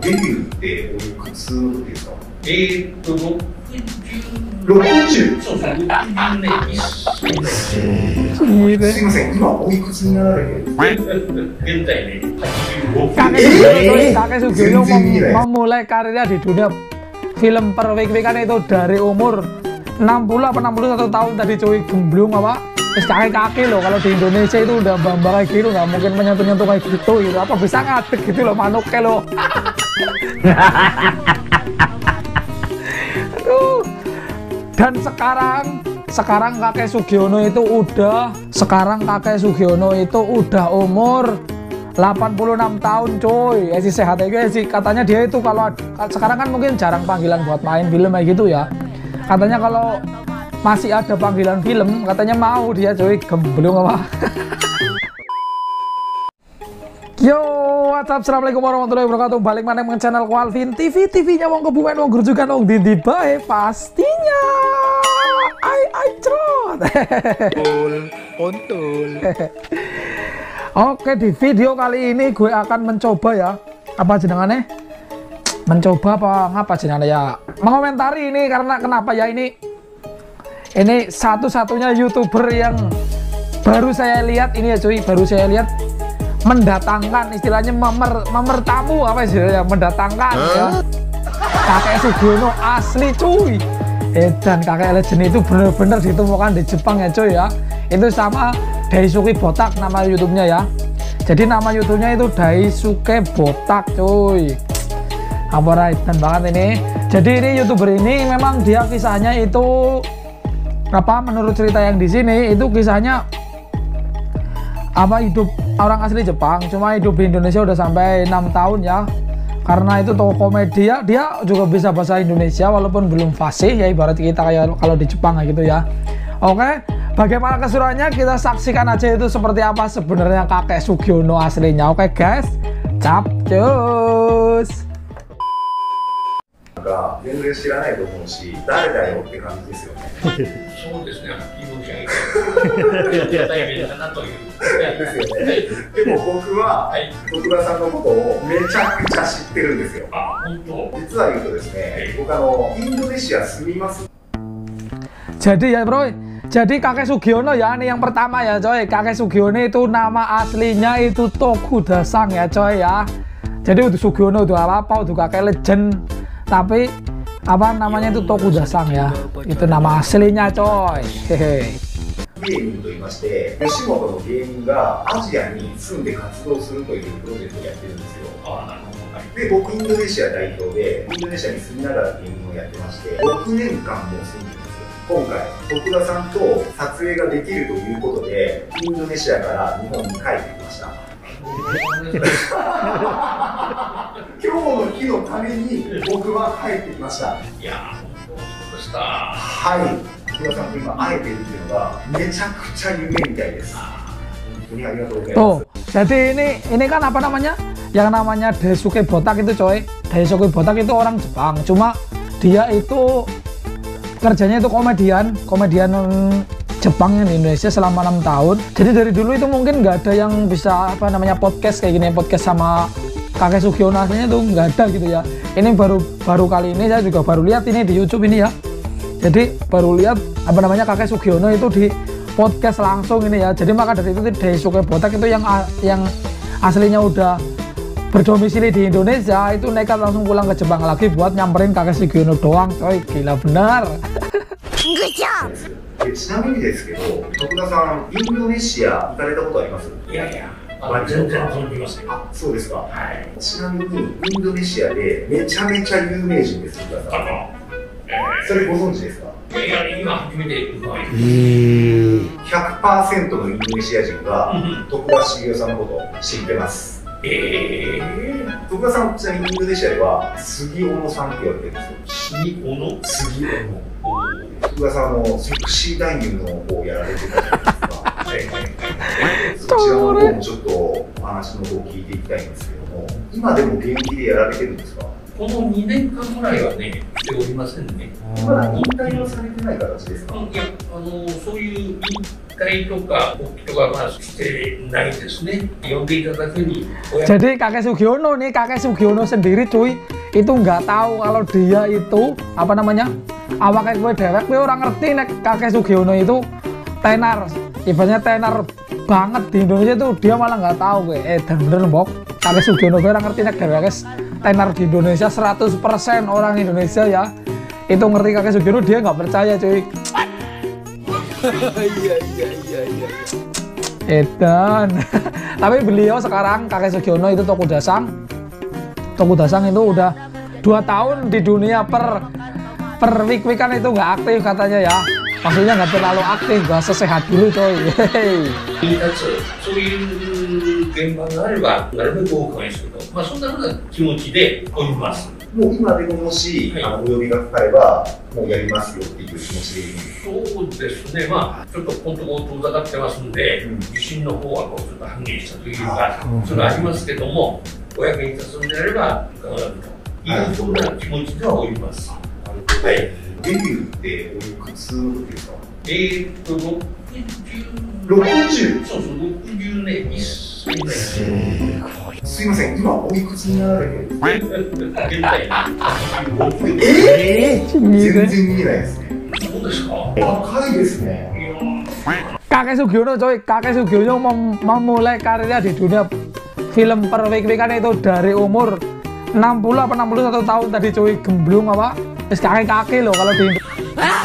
デビューっておいくつの時ですか？60。そうそう、60年一緒です。すいません、今おいくつになられてるんですか？現在ね、85。Kakek Sugiono memulai karirnya di dunia film perwik-wikan itu dari umur 60 apa 61 tahun tadi cuy, gemblung apa? Terus kakek-kakek loh, kalau di Indonesia itu udah mbak-mbak kayak gitu, nggak mungkin menyentuh-nyentuh kayak gitu, gitu. Apa bisa ngadek gitu loh, manuknya loh. Aduh. Dan sekarang kakek Sugiono itu udah umur 86 tahun coy. Si sehat aja sih, katanya dia itu kalau sekarang kan mungkin jarang panggilan buat main film kayak gitu ya. Katanya kalau masih ada panggilan film, katanya mau dia coy, gemblung apa. Yo, what's up? Assalamualaikum warahmatullahi wabarakatuh. Balik mana dengan channel Alvin TV. TV-nya wong kebumen, wong gerujukan, wong dindi bae pastinya. Ai trot. Kontul. Oke, di video kali ini gue akan mencoba ya. Apa jenengannya? Mencoba apa ngapa jenengannya ya? Mengomentari ini karena kenapa ya ini satu-satunya YouTuber yang baru saya lihat ini ya cuy, baru saya lihat mendatangkan, istilahnya memer tamu apa istilahnya, mendatangkan ya kakek Sugiono asli cuy. Dan kakek legend itu bener-bener ditemukan di Jepang ya cuy ya. Itu sama Daisuke Botak nama YouTube-nya ya. Jadi nama YouTube-nya itu Daisuke Botak cuy. Apa dan banget ini. Jadi ini YouTuber ini memang dia kisahnya itu apa, menurut cerita yang di sini itu kisahnya apa, hidup orang asli Jepang, cuma hidup di Indonesia udah sampai 6 tahun ya. Karena itu tokoh komedi ya, dia juga bisa bahasa Indonesia walaupun belum fasih ya, ibarat kita kayak kalau di Jepang gitu ya. Oke, bagaimana keseruannya kita saksikan aja itu seperti apa sebenarnya kakek Sugiono aslinya. Oke guys, capcus. 全然知らないと思うし、誰だよって感じですよね。そうですね、はっきり申し上げて、大変だなという。ですよね。でも僕は、徳田さんのことをめちゃくちゃ知ってるんですよ。あ、本当？実は言うとですね、僕インドネシア住みます。Jadi ya bro, jadi kakek Sugiono ya, ini yang pertama ya coy. Kakek Sugiono itu nama aslinya itu Tokuda Sang ya coy ya. Jadi udah Sugiono udah apa udah kakek legend, tapi apa namanya itu Tokuda Sang ya. Itu nama aslinya coy. Hehe. 芸人と言いまして、吉本の芸人がアジアに住んで活動するというプロジェクトをやってるんですよ。で、僕インドネシア代表で、インドネシアに住みながら芸人をやってまして、6年間もう住んでるんですよ。今回、徳田さんと撮影ができるということで、インドネシアから日本に帰ってきました。今日の日のために僕は帰ってきました。いやー、そうでした。はい。徳田さんと今会えてるっていうのがめちゃくちゃ夢みたいです。本当にありがとうございます。Jadi ini kan apa namanya? Yang namanya Daisuke Botak itu coy. Daisuke Botak itu orang Jepang. Cuma dia itu kerjanya itu komedian Jepang di Indonesia selama 6 tahun. Jadi dari dulu itu mungkin nggak ada yang bisa apa namanya podcast kayak gini, podcast sama kakek Sugiono aslinya tuh nggak ada gitu ya. Ini baru kali ini saya juga baru lihat ini di YouTube ini ya. Jadi baru lihat apa namanya kakek Sugiono itu di podcast langsung ini ya. Jadi maka dari itu Daisuke Botak itu yang aslinya udah berdomisili di Indonesia itu nekat langsung pulang ke Jepang lagi buat nyamperin kakek Sugiono doang coy. Gila benar. ちなみにですけど、徳田さん、インドネシア行かれたことあります？いやいや、全然存じません。あ、そうですか。はい。ちなみにインドネシアでめちゃめちゃ有名人です、徳田さん。それご存知ですか？いや、今初めて伺います。100% のインドネシア人が徳田茂雄さんのことを知ってます。徳田さん、ちなみにインドネシアでは杉尾野さんって言われてるんですよ。杉尾野？杉尾野。徳田さんセクシー男優の方をやられてたじゃないですか。そちらの方もちょっとお話の方を聞いていきたいんですけども、今でも現役でやられてるんですか？この2年間ぐらいはね、しておりませんね。まだ引退をされてない形ですか？いや、そういう引退とか復帰とかはしてないですね。呼んでいただけに。Jadi kakek Sugiono nih, kakek Sugiono sendiri cuy, itu nggak tahu kalau dia itu apa namanya, awake gue dewek, gue orang ngerti nek kakek Sugiono itu tenar, ibaratnya tenar banget di Indonesia tuh, dia malah nggak tahu gue. Dan bener mbok, kakek Sugiono gue orang ngerti nek dewek tenar di Indonesia 100% orang Indonesia ya itu ngerti kakek Sugiono, dia nggak percaya cuy. Iya. Edan. Tapi beliau sekarang kakek Sugiono itu Tokudasang itu udah 2 tahun di dunia per week-weekan itu nggak aktif katanya ya. Maksudnya nggak terlalu aktif, nggak sesehat dulu coy. そういう現場があればなるべく多く応援すると、そんなふうな気持ちでおります。もう今でももし、お呼びがかかればもうやりますよっていう気持ちでいい？そうですね、ちょっとこのところ遠ざかってますんで、自信の方はこうちょっと半減したというか、それはありますけども、お役に立つのであれば伺うというふうな気持ちではおります。はい。デビューっておいくつの時ですか？60？そうそう、60年、1歳ぐらい。すいません、今おいくつになられてるんですか？現在、全然見えないですね。そうですか？若いですね。Kakek Sugiono coy, kakek Sugiono memulai karirnya di dunia film per week-weekan itu dari umur 60 apa 61 tahun tadi cuy, gemblung apa? Terus kakek-kakek loh, kalau di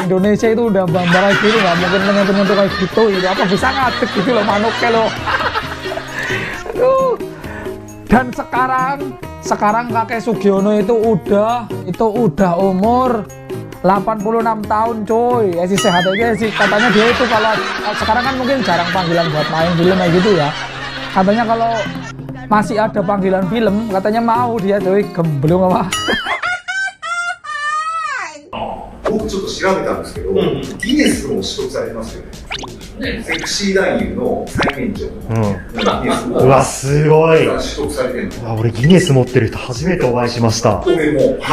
Indonesia itu udah bambang kayak gitu, nggak mungkin menyentuh kayak gitu, apa bisa ngadek gitu loh manuknya loh. Aduh. Dan sekarang kakek Sugiono itu udah umur 86 tahun coy, si sehat aja sih. Katanya dia itu kalau sekarang kan mungkin jarang panggilan buat main film kayak gitu ya. Katanya kalau masih ada panggilan film, katanya mau dia coy, gemblung apa. 僕ちょっと調べたんですけど、ギネスも取得されてますよね。セクシー男優の最年長のギネスも、うわ、すごい。取得されてるの。俺ギネス持ってる人初めてお会いしました。俺も。す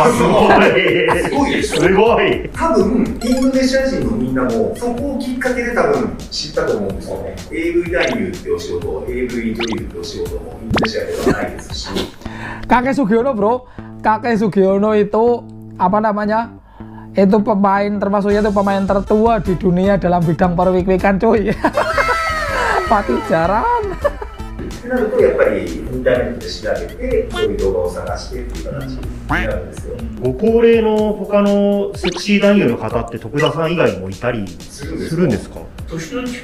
ごいでしょ。すごい。多分インドネシア人のみんなもそこをきっかけで多分知ったと思うんですよね。AV 男優ってお仕事、AV 女優ってお仕事もインドネシアではないですし。Kakek Sugiono bro, kakek Sugiono itu apa namanya? Itu pemain, termasuknya itu pemain tertua di dunia dalam bidang per week-weekan cuy. Pati jarang. なるとやっぱりインターネットで調べてそういう動画を探してっていう形になるんですよ。ご高齢の他のセクシー男優の方って徳田さん以外にもいたりするんですか？年の近い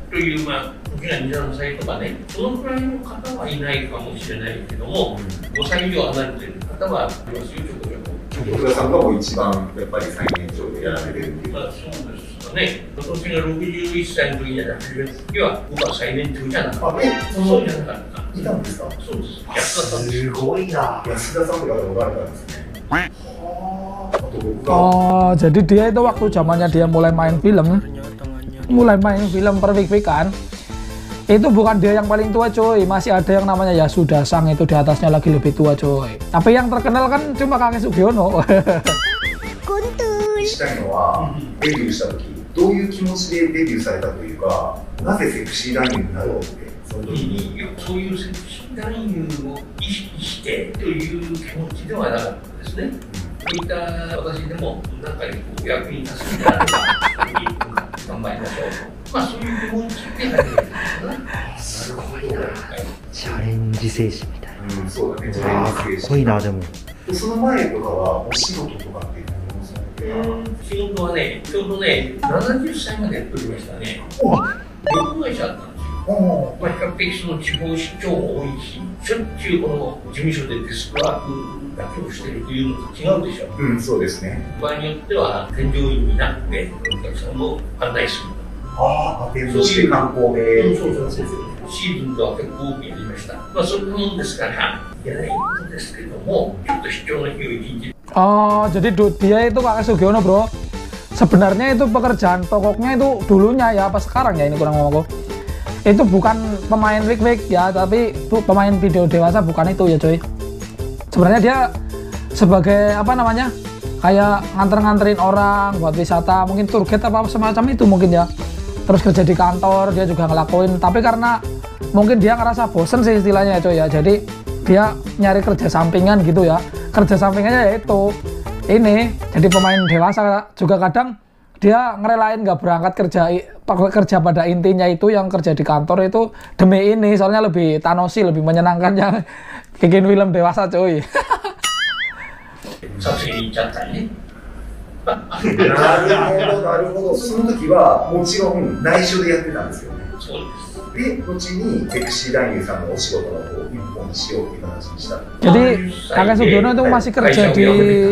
という、時が2、3歳とかね、そのくらいの方はいないかもしれないけども、5歳以上離れている方はいますよ、ちょこちょこ。徳田さんがもう一番やっぱり最年長でやられてるっていう。そうですかね。私が61歳の時にやってる時は、僕は最年長じゃなかった。そうじゃなかった。いたんですか？そうです。安田さんです。すごいな。安田さんとかでおられたんですね。Oh, jadi dia itu waktu zamannya dia mulai main film per week-weekan, itu bukan dia yang paling tua coy, masih ada yang namanya Yasudasang, itu di atasnya lagi lebih tua coy. Tapi yang terkenal kan cuma kakek Sugiono. したいのはデビューした時どういう気持ちでデビューされたというか、なぜセクシー男優になろうってその時に。そういうセクシー男優を意識してという気持ちではなかったですね。そういった私でも中に役に立つのであれば頑張りましょうと、そういう気持ちで始めてるんですすごいな。チャレンジ精神みたいな。そうだね。かっこいいな。でもその前とかはお仕事とかって何をされてた？仕事はね、ちょうどね、70歳までやっておりましたね。旅行会社だったんですよ。比較的その地方出張も多いし、しょっちゅうこの事務所でデスクワークだけをしているというのと違うでしょ。そうですね。場合によっては添乗員になってお客さんを案内する。添乗して観光で。シーズンとは結構多くやりました。そんなもんですから、やないことですけども、ちょっと出張の日を一日。Oh, jadi dia itu kakek Sugiono bro. Sebenarnya itu pekerjaan pokoknya itu dulunya ya, apa sekarang ya ini kurang ngomong aku. Itu bukan pemain week-week ya, tapi pemain video dewasa bukan itu ya coy. Sebenarnya dia sebagai apa namanya, kayak nganter-nganterin orang buat wisata, mungkin tour guide apa semacam itu mungkin ya. Terus kerja di kantor dia juga ngelakuin, tapi karena mungkin dia ngerasa bosen sih istilahnya ya coy ya, jadi dia nyari kerja sampingan gitu ya. Kerja sampingannya yaitu ini jadi pemain dewasa. Juga kadang dia ngerelain nggak berangkat kerja pada intinya itu yang kerja di kantor itu demi ini, soalnya lebih tanosi, lebih menyenangkan yang bikin film dewasa coy. 撮影に行っちゃったりね。なるほど、なるほど。その時はもちろん内緒でやってたんですよね。そうです。で、後にセクシー男優さんのお仕事の方を一本にしようっていう話にした。 Jadi Kakek Sugiono itu masih kerja di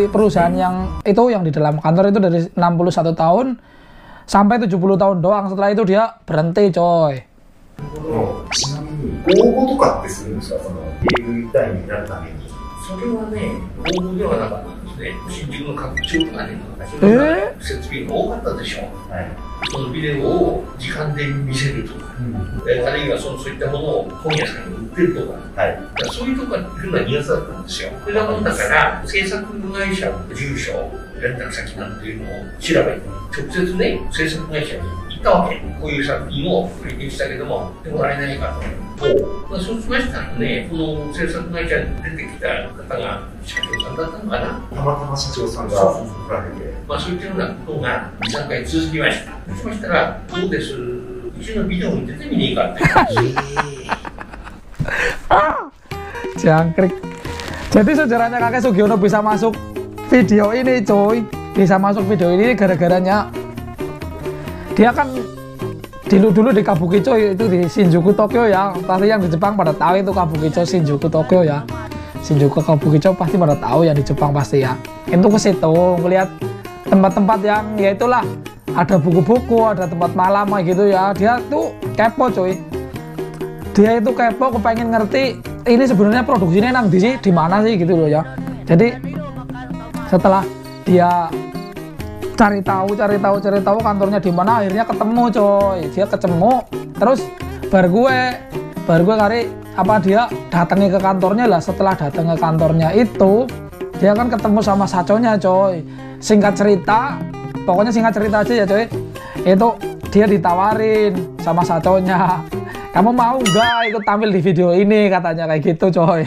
perusahaan yang itu, yang di dalam kantor itu dari 61 tahun sampai 70 tahun doang. Setelah itu dia berhenti coy. ちなみに応募とかってするんですか、そのゲーム団員になるために。それはね、応募ではなかったんですね。新宿の拡張とかね、設備が多かったでしょ。はい、そのビデオを時間で見せるとか、あるいはそういったものを本屋さんに売ってるとか、はい、そういうとこが来るのは苦手だったんですよ。それなもんだから、制作会社の住所、連絡先なんていうのを調べて、直接ね、制作会社に行ったわけ。こういう作品をプリントしたけども、でもらえないかと。そうしましたらね、この制作会社に出てきた方が社長さんだったのかな。たまたま社長さんがおられて、そういったようなことが2、3回続きました。そうしましたら、どうです、うちのビデオに出てみねえかってJangkrik. Jadi sejarahnya Kakek Sugiono bisa masuk video ini coy, bisa masuk video ini gara-garanya dia kan dulu di Kabukicho itu di Shinjuku Tokyo ya. Pasti yang di Jepang pada tahu itu Kabukicho Shinjuku Tokyo ya. Shinjuku Kabukicho pasti pada tahu ya, di Jepang pasti ya. Itu ke situ ngeliat tempat-tempat yang ya itulah, ada buku-buku, ada tempat malam gitu ya. Dia tuh kepo coy. Dia itu kepo, kepengen ngerti ini sebenarnya produksinya nang di mana sih gitu loh ya. Jadi setelah dia cari tahu kantornya di mana, akhirnya ketemu coy. Dia ketemu, terus baru gue kari apa dia datangi ke kantornya lah. Setelah datang ke kantornya itu dia kan ketemu sama saconya coy. Singkat cerita, pokoknya singkat cerita aja ya coy, itu dia ditawarin sama saconya, kamu mau nggak ikut tampil di video ini, katanya kayak gitu coy.